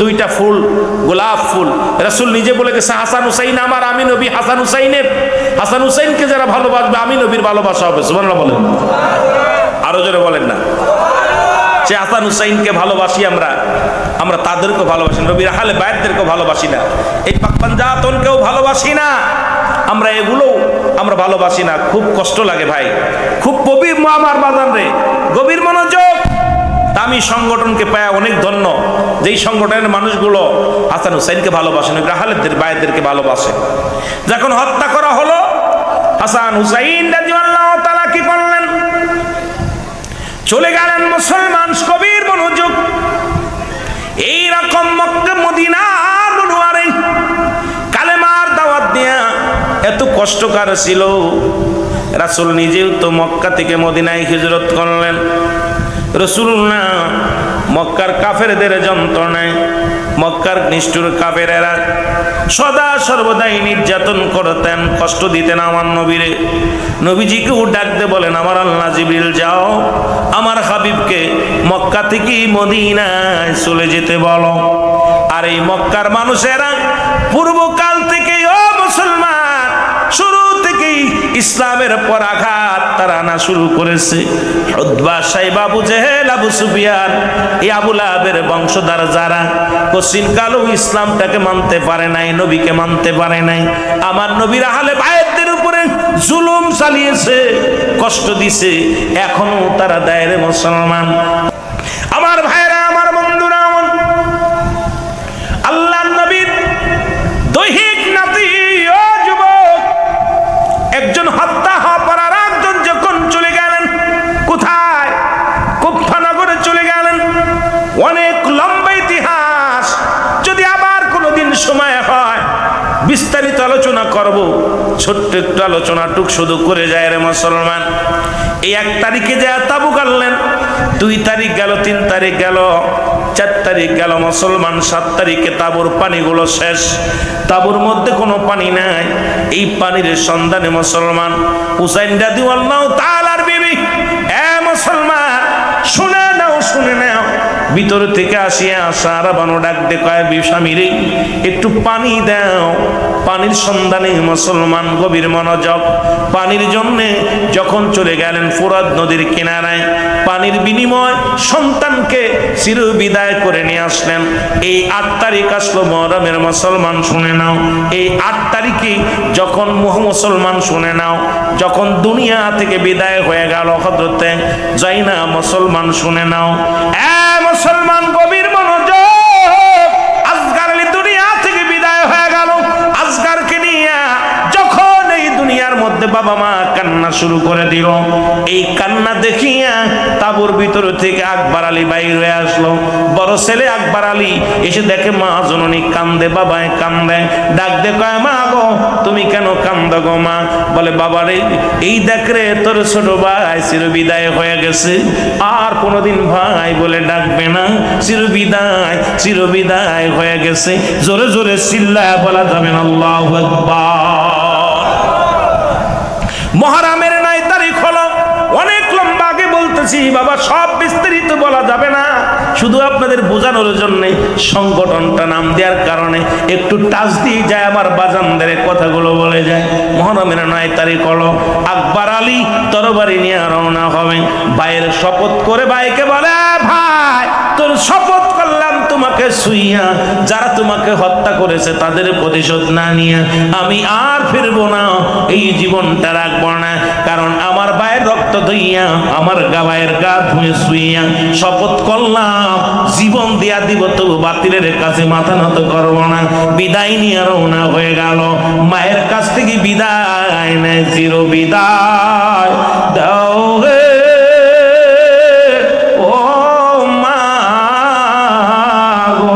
দুইটা ফুল, গোলাপ ফুল। রাসূল নিজে বলে গেছে হাসান হুসাইন আমার, আমি নবী হাসান হুসাইনের। হাসান হুসাইনকে যারা ভালোবাসবে আমি নবীর ভালোবাসা হবে। সুবহানাল্লাহ বলেন, আরো জোরে বলেন না। সে হাসান হুসাইনকে ভালোবাসি আমরা, আমরা তাদেরকে ভালোবাসি, নবীর আহলে বায়তদেরকে ভালোবাসি না, এই পাকপাঞ্জাতনকেও ভালোবাসি না, আমরা এগুলো আমরা ভালোবাসি না। খুব কষ্ট লাগে ভাই, খুব পবিত্র আমার বাজান রে, গভীর মনোযোগ। আমি সংগঠনকে পায় অনেক ধন্য, যেই সংগঠনের মানুষগুলো হাসান হুসাইনকে ভালোবাসে, নবীর আহলে বায়তদেরকে ভালোবাসে। যখন হত্যা করা হলো, হাসান হুসাইন রাদিয়াল্লাহু তাআলা কি করলেন? চলে গেলেন মুসলমান। কবির মনোযোগ। এইরকম মক্কা মদিনার মনোয়ারে কালেমার দাওয়াত দেয়া এত কষ্টকর ছিল। রাসূল নিজেও তো মক্কা থেকে মদিনায় হিজরত করলেন। রাসূলুল্লাহ মক্কার কাফেরদের যন্ত্রণায়, মক্কার নিষ্ঠুর কাফেরেরা সদা সর্বদাই নির্যাতন করতেন, কষ্ট দিতেন আমার নবীরে। নবীজিকেও ডাকতে বলেন, আমার আল্লাহ জিবরিল যাও আমার হাবিবকে মক্কা থেকে মদিনায় চলে যেতে বলো। আর এই মক্কার মানুষেরা পূর্বকাল থেকে, ও মুসলমান, শুরু থেকেই ইসলামের পর আঘাত তারা আনা শুরু করেছে। উতবা, সাইবা, আবু জেহেল, আবু সুফিয়ান, এই আবু লাহাবের বংশধর যারা কোশ্চিন কালেও ইসলামটাকে মানতে পারে নাই, নবীকে মানতে পারে নাই, আমার নবীর আহলে বায়তদের উপরে জুলুম চালিয়েছে, কষ্ট দিছে, এখনো তারা দেয় রে মুসলমান। আমার ভাইরা, আমার বন্ধুরা, আল্লাহর নবীর দৈহিক নাতি, ও যুবক, একজন হত্যা হওয়ার পর আর একজন যখন চলে গেলেন, কোথায়? কুফা নগরে চলে গেলেন। অনেক লম্বা ইতিহাস, যদি আবার কোনোদিন সময় হয় বিস্তারিত আলোচনা করব, ছোট্ট একটু আলোচনাটুক শুধু করে যায় রে মুসলমান। এই 1 তারিখে যা তাবু গাড়লেন, 2 তারিখ গেল, 3 তারিখ গেল, 4 তারিখ গেল মুসলমান, 7 তারিখে তাবুর পানিগুলো শেষ, তাবুর মধ্যে কোনো পানি নাই। এই পানির সন্ধানে মুসলমান হুসাইন রাদিয়াল্লাহু তাআলার বিবি, এ মুসলমান শুনে নাও, শুনে নাও, ভিতর থেকে আসিয়া সারা বানো ডাক দে, কয় স্বামীরে একটু পানি দাও। পানির সন্ধানে মুসলমান গভীর মনোযোগ। পানির জন্য যখন চলে গেলেন ফোরাত নদীর কিনারায়, পানির বিনিময় সন্তানকে চির বিদায় করে নিয়ে আসলেন। এই 8 তারিখ আসলো মুহররমের, মুসলমান শুনে নাও। এই 8 তারিখে যখন মুসলমান শুনে নাও, যখন দুনিয়া থেকে বিদায় হয়ে গেল হযরতে যায়না, মুসলমান শুনে নাও। মুসলমান গভীর মনোযোগ। আজগার দুনিয়া থেকে বিদায় হয়ে গেল। আজগারকে নিয়ে যখন এই দুনিয়ার মধ্যে বাবা মা কান্না শুরু করে দিল, এই কান্না দেখিয়া তাবুর ভিতর থেকে আকবর আলী বাইর হয়ে আসলো। বড় ছেলে আকবর আলী এসে দেখে মা জননী কান্দে, বাবায় কান্দে, ডাক দে, কয় মা গো তুমি কেন কান্দো গো মা? বলে বাবা রে, এই দেখ রে তোর ছোট ভাই চির বিদায় হয়ে গেছে, আর কোনোদিন ভাই বলে ডাকবে না, চির বিদায় হয়ে গেছে। জোরে জোরে চিল্লায়া বলা যাবে না আল্লাহু আকবার। মুহররমের 9 তারিখ হলো, অনেক লম্বা আগে বলতেছি বাবা, সব বিস্তারিত বলা যাবে না, শুধু আপনাদের বোঝানোর জন্য সংগঠনটা নাম দেওয়ার কারণে একটু টাচ দিয়ে যায়, আমার বাজানদের কথাগুলো বলে যায়। মুহররমের 9 তারিখ হলো, আকবর আলী তরবারি নিয়ে রওনা হবে। ভাইয়ের শপথ করে ভাইকে বলে, ভাই তোর শপথ করলাম তোমাকে ছুঁইয়া, যারা তোমাকে হত্যা করেছে তাদের প্রতিশোধ না নিয়ে আমি আর ফিরবো না, এই জীবনটা রাখবো না, কারণ আমার ভাইয়ের রক্ত ধুইয়া, আমার ভাইয়ের গা ধুয়ে ছুঁইয়া শপথ করলাম জীবন দিয়া দিব, তবু বাতিলের কাছে মাথা নত করবো না। বিদায় নিয়ে রওনা হয়ে গেল। মায়ের কাছ থেকে বিদায় নেয়, চির বিদায় দাও হে ও মা গো,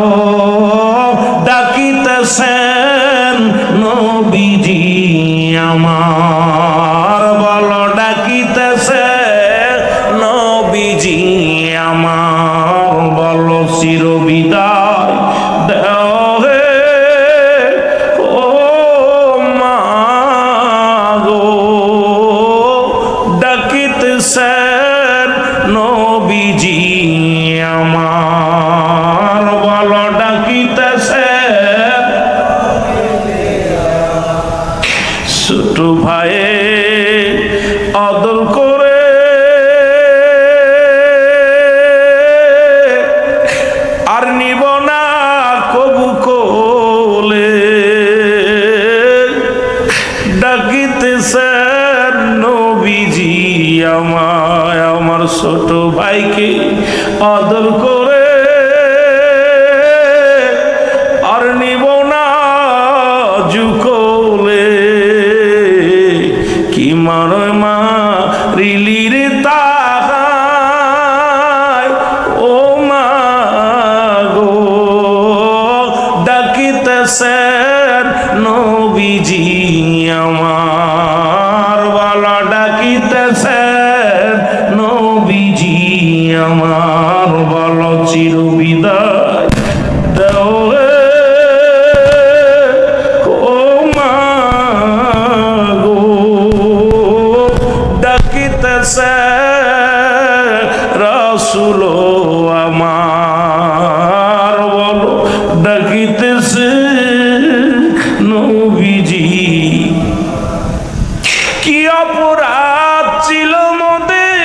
ডাকিতেছেন নবীজি আমার, বলো ডাকিতেছে নবীজি আমার, বলো চির বিদায় দাও হে ও মা গো, ডাকিতেছে ছোট ভাইয়ে আদর করে আর নিব না কবু কোলে ডাকিতেছেন নবীজি আমায় আমার ছোট ভাইকে আদর করে আর নিব না জুকোলে কি মারো মা রিলির তাহায় ও মা গো ডাকিতেছেন নবীজি আমার বলা ডাকিতেছেন নবীজি আমার বলো চির বিদায় দাও ও মা গো ডাকিতেছে রাসূল আমার বলো ডাকিতেছে নবীজি কি অপরাধ ছিল মোদের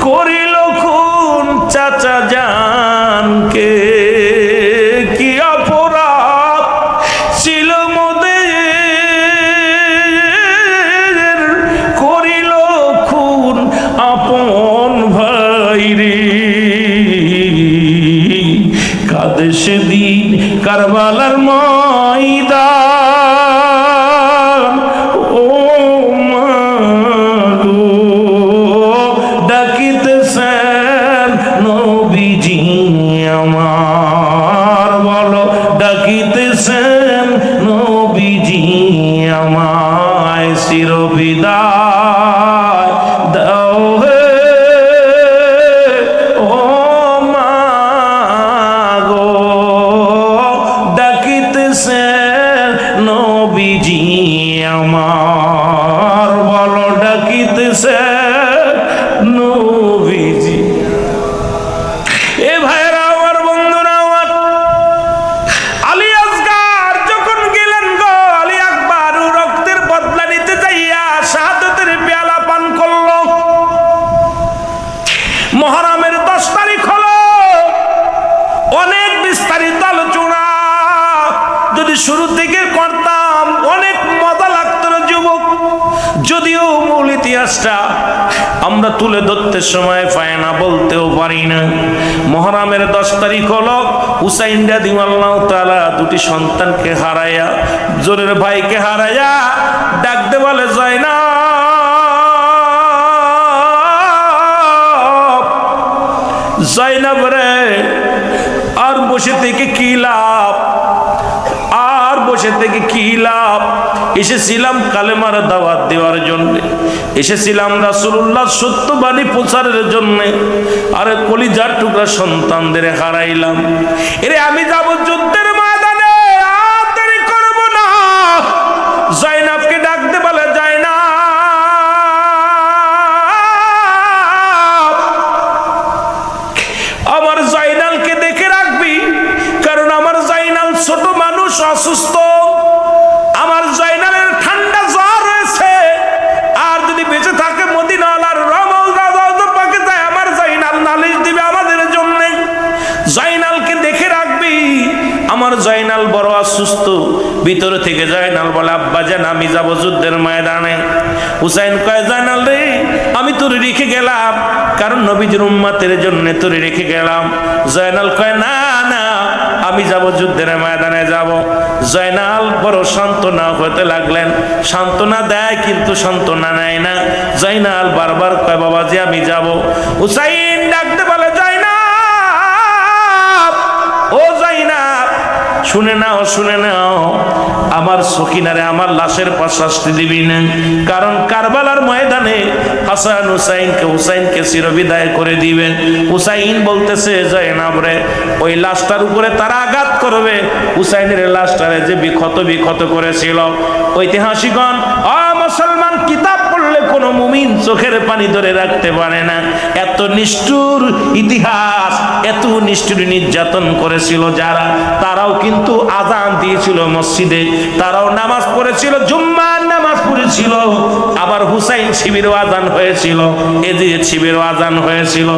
করিল খুন চাচা জানকে কি অপরাধ ছিল মোদের করিল খুন আপন ভাইরে কাঁদে সেদিন কারবালার ময়দান ও মা গো ডাকিতেছেন নবীজি আমার বলো ডাকিতেছেন নবীজি আমায় চির বিদায় দাও হে ও মা গো ডাকিতেছেন নবীজি আমার বলো ডাকিতেছেন নবীজি এ ভাইরা আমার বন্ধুরা আমার আলী আসগার যখন গেলেন গো আলী আকবর রক্তের বদলা নিতে যাইয়া শাহাদাতের পেয়ালা পান করলো মুহররমের 10 তারিখ হলো অনেক বিস্তারিত আলোচনা যদি শুরু থেকে করতাম অনেক মজা লাগতো না যুবক যদিও মূল ইতিহাসটা আমরা তুলে ধরতে সময় পাই না বলতেও পারি না মুহররমের 10 তারিখ হলো হুসাইন রাদিয়াল্লাহু তাআলা দুটি সন্তানকে হারায়া জোরের ভাইকে হারায়া ডাকতে বলে জয়নাব রে আর বসে থেকে কি লাভ আর বসে থেকে কি লাভ এসেছিলাম কালেমার দাওয়াত দেওয়ার জন্য এসেছিলাম রাসূলুল্লাহ সত্যবাণী প্রচারের জন্য আরে কলিজার টুকরা সন্তানদের হারাইলাম এরে আমি যাব যুদ্ধের ময়দানে আর দেরি করব না জয়নাবকে ডাকতে বলে জয়নাব আমার জয়নালকে দেখে রাখবি কারণ আমার জয়নাল ছোট মানুষ অসুস্থ আমার জয়নালের ঠান্ডা জ্বর রয়েছে আর যদি বেঁচে থাকে মদিনাওয়ালার রমল রাজা পাকে যায় আমার জয়নাল নালিশ দিবে আমাদের জন্য জয়নালকে দেখে রাখবি আমার জয়নাল বড় অসুস্থ ভিতরে থেকে জয়নাল বলে আব্বাজান আমি যাব যুদ্ধের ময়দানে হুসাইন কয় জয়নাল রে আমি তোর রেখে গেলাম কারণ নবীজির উম্মতের জন্য তোর রেখে গেলাম জয়নাল কয় না না আমি যাব যুদ্ধের ময়দানে যাব জয়নাল বড় সান্ত্বনা হতে লাগলেন সান্ত্বনা দেয় কিন্তু সান্ত্বনা নেয় না জয়নাল বারবার কয় বাবাজি আমি যাব হুসাইন ডাকতে বলে জয়নাব ও জয়নাব শুনে নাও আমার সখিনারে আমার লাশের পাশ শাস্তি দিবি না কারণ কারবালার ময়দানে হাসান হুসাইনকে চিরবিদায় করে দিবেন হুসাইন বলতেছে জয়নাব রে ওই লাশটার উপরে তারা আঘাত করবে হুসাইনের লাশটারে যে বিক্ষত করেছিল ঐতিহাসিকগণ মুসলমান কিতাব পড়লে কোন কোনো মুমিন চোখের পানি ধরে রাখতে পারে না। এত নিষ্ঠুর ইতিহাস, এত নিষ্ঠুর নির্যাতন করেছিল যারা, তারাও কিন্তু আজান দিয়েছিল মসজিদে, তারাও নামাজ পড়েছিল, জুম্মার নামাজ পড়েছিল। আবার হুসাইন শিবিরও আজান হয়েছিল, এজিদ শিবিরও আজান হয়েছিল।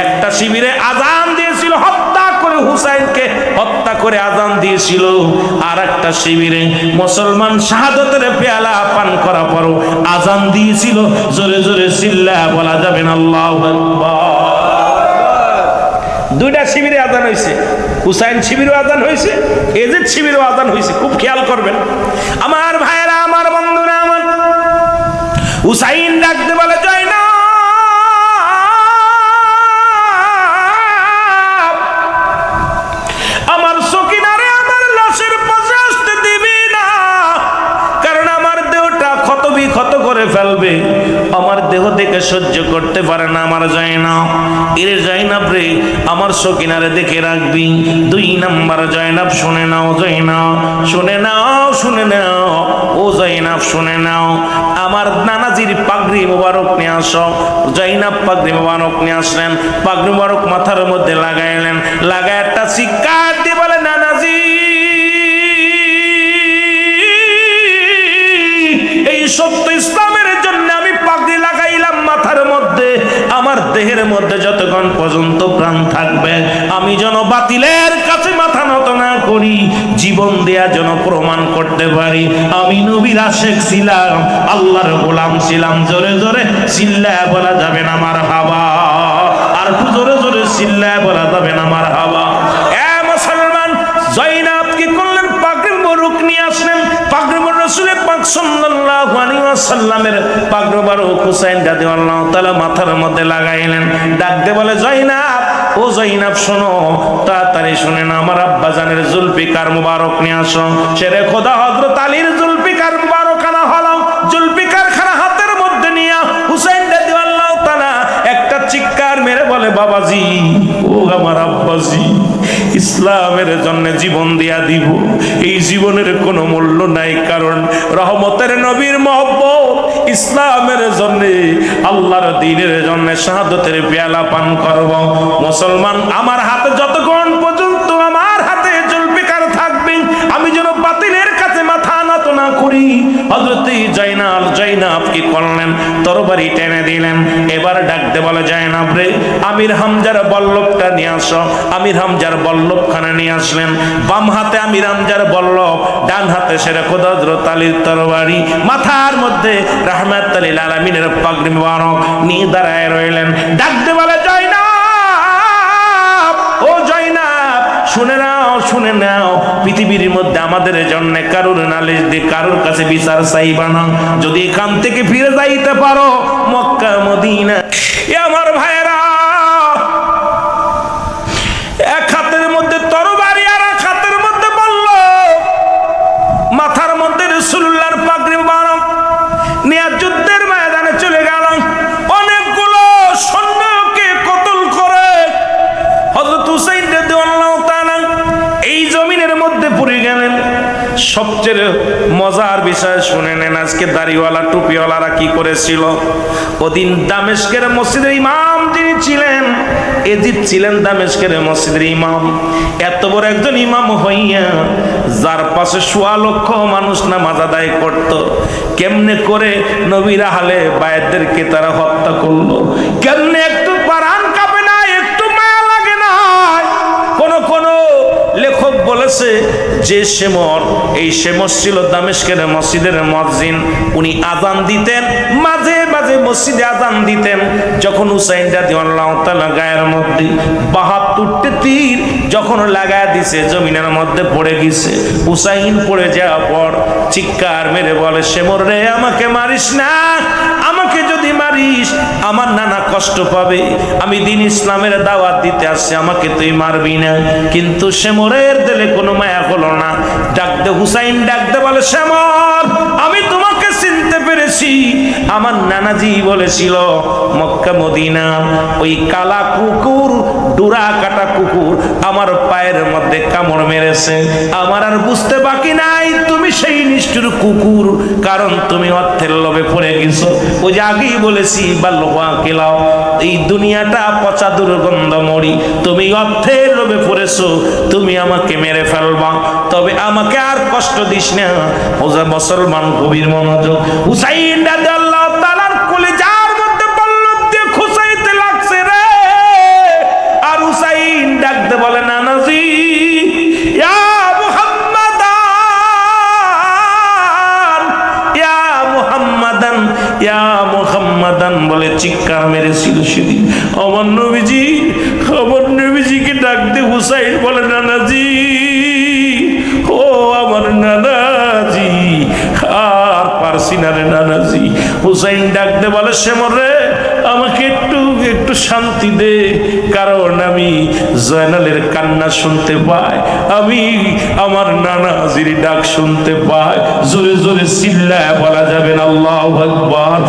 একটা শিবিরে আজান দিয়েছিল, হত্যা করে হুসাইনকে হত্যা করে আজান দিয়েছিল। আর একটা শিবিরে মুসলমান শাহাদাতের পেয়ালা পান করা পরও আজান দিয়েছিল। জোরে জোরে চিল্লা বলা যাবে না আল্লাহু আকবার। দুইটা শিবিরে আজান হয়েছে, হুসাইন শিবিরও আজান হয়েছে, এজিদ শিবিরও আজান হয়েছে। খুব খেয়াল করবেন আমার ভাইয়েরা, আমার বন্ধুরা, আমার হুসাইন ডাকতে বলে যায় না, আমার সকিনারে আমার লাশের পাশে আসতে দিবি না, কারণ আমার দেহটা ক্ষত বিক্ষত করে ফেলবে, আমার দেহ দেখে সহ্য করতে পারে না আমার জয়নাব। এর জয়নাব রে, আমার সকিনারে দেখে রাখবি। 2 নাম্বার জয়নাব শুনে নাও, জয়নাব শুনে নাও, শুনে নাও, ও জয়নাব শুনে নাও, আমার নানাজির পাগড়ি মোবারক নিয়ে আসো। জয়নাব পাগড়ি মোবারক নিয়ে আসলেন, পাগড়ি মোবারক মাথার মধ্যে লাগাইলেন, লাগায় একটা চিৎকার দিয়ে বলে, নানাজি এই সত্য ইসলামের জন্য আমি পাগড়ি লাগাইলাম মাথার মধ্যে, আমার দেহের মধ্যে যতক্ষণ পর্যন্ত প্রাণ থাকবে আমি যেন বাতিলের কাছে মাথা নত না করি, জীবন দেয়া যেন প্রমাণ করতে পারি আমি নবীর আশিক ছিলাম, আল্লাহর গোলাম ছিলাম। জোরে জোরে চিল্লায় বলা যাবে না মারহাবা, আর জোরে জোরে চিল্লায় বলা যাবে না মারহাবা। এ মুসলমান, জয়নাব কি করলেন? পাগড়ি মোবারক নিয়ে আসলেন, পাগড়ি মোবারক রাসূল পাক সাল্লাল্লাহু আলাইহি ওয়াসাল্লামের পাগড়ি মোবারক হুসাইন রাদিয়াল্লাহু তাআলা মাথার মধ্যে লাগাইলেন। ডাকতে বলে, জয়নাব, ও জয়নাব শোনো, তাড়াতাড়ি শুনে না, আমার আব্বা জানের জুলফিকার মুবারক নিয়ে আসো। শেরে খোদা হযরত আলীর জুলফিকার মুবারক আনা হলো। জুলফিকার খানা হাতের মধ্যে নিয়ে হুসাইন রাদিয়াল্লাহু তাআলা একটা চিৎকার মেরে বলে, বাবাজি, ও আমার আব্বাজি, ইসলামের জন্য জীবন দিয়া দিব, এই জীবনের কোনো মূল্য নাই, কারণ রহমতের নবীর মহব্বত, ইসলামের জন্য, আল্লাহর দ্বীনের জন্য শাহাদাতের পেয়ালা পান করব। মুসলমান, আমার হাতে যতক্ষণ পর্যন্ত আমার হাতে জুলফিকার থাকবে আমি যেন বাতিলের কাছে মাথা নত না করি। হযরত জয়নাব কি করলেন? তরবারি টেনে দিলেন। এবার ডাকতে বলে, জয়নাব রে, আমির হামজার বল্লভটা নিয়ে আসো। আমির হামজার বল্লভখানা নিয়ে আসলেন। বাম হাতে আমির হামজার বল্লভ, ডান হাতে শেরে খোদা হযরত আলীর তরবারি, মাথার মধ্যে রাহমাতুল লিল আলামিনের পাগড়ি মুবারক নিয়ে দাঁড়ায় রইলেন। ডাকতে বলে, জয়নাব, ও জয়নাব, শুনে নাও, শুনে নাও, পৃথিবীর মধ্যে আমাদের জন্য কারোর নালিশ দিয়ে কারোর কাছে বিচার চাইবা না। যদি এখান থেকে ফিরে যাইতে পারো মক্কা মদিনা। এ আমার ভাইয়েরা, এক হাতের মধ্যে তরবারি আর এক হাতের মধ্যে বল্লভ, মাথার মধ্যে রাসূলুল্লাহর পাগড়ি মুবারক নিয়ে যুদ্ধের ময়দানে চলে গেল। অনেকগুলো সৈন্যকে কতল করে হযরত হুসাইন রাদিয়াল্লাহু তাআলা এই জমিনের মধ্যে পড়ে গেলেন। সবচেয়ে মজার বিষয় শুনে নেন, আজকে দাড়িওয়ালা টুপিওয়ালারা কি করেছিল। ওদিন দামেস্কের মসজিদের ইমাম যিনি ছিলেন, এজিদ ছিলেন দামেস্কের মসজিদের ইমাম। এত বড় একজন ইমাম হইয়া যার পাশে 1.25 লক্ষ মানুষ নামাজ আদায় করত, কেমনে করে নবীর আহলে বায়াতদেরকে তারা হত্যা করলো? কেমনে একটু প্রাণ কাঁপে না, একটু মায়া লাগে না? কোন লেখক বলেছে যে শেমর, এই শেমর ছিল দামেস্কের মসজিদের মুয়াজ্জিন। উনি আজান দিতেন, মাঝে মাঝে মসজিদে আজান দিতেন। যখন হুসাইন রাদিয়াল্লাহু তাআলা গায়ের মধ্যে 72টি তীর যখন লাগায় দিছে, জমিনের মধ্যে পড়ে গেছে। হুসাইন পড়ে যাওয়ার পর চিৎকার মেরে বলে, শেমর রে, আমাকে মারিস না, আমাকে যদি মারিস আমার নানা কষ্ট পাবে, আমি দিন ইসলামের দাওয়াত দিতে আসছি, আমাকে তুই মারবি না। কিন্তু শেমরের দিলে কোনো মায়া হলো না। ডাকতে হুসাইন ডাকতে বলে, শেমর, আমি তোমাকে চিনতে পেরেছি। পেরেছি আমার নানাজি বলেছিল মক্কা মদিনা ওই কালা কুকুর ডোরা কাটা কুকুর আমার পায়ের মধ্যে কামড় মেরেছে, আমার আর বুঝতে বাকি নাই তুমি সেই নিষ্ঠুর কুকুর, কারণ তুমি অর্থের লোভে পড়ে গেছো। ওই যে আগেই বলেছি বাল্যা কেলাও, এই দুনিয়াটা পচা দুর্গন্ধ মরি, তুমি অর্থের লোভে পড়েছো, তুমি আমাকে মেরে ফেলবা, তবে আমাকে আর কষ্ট দিস না। ওজা মুসলমান কবির মনোযোগ, হুসাইন রাদিয়াল্লাহু তাআলার কলিজার মধ্যে পল্লব দিয়ে খুঁচাইতে লাগছে রে। আর হুসাইন ডাকতে বলে নানাজি ইয়া মুহাম্মাদান, ইয়া মুহাম্মাদান, ইয়া মুহাম্মাদান বলে চিৎকার মেরেছিল সেদিন। আমার নবীজিকে ডাকতে হুসাইন বলে নানাজি, ও আমার নানাজি, আর পারছি না রে নানাজি। হুসাইন ডাকতে বলে শ্যামল রে, আমাকে একটু শান্তি দে, কারণ আমি জয়নালের কান্না শুনতে পাই, আমি আমার নানাজির ডাক শুনতে পাই। জোরে জোরে চিল্লায় বলা যাবে না আল্লাহু আকবার।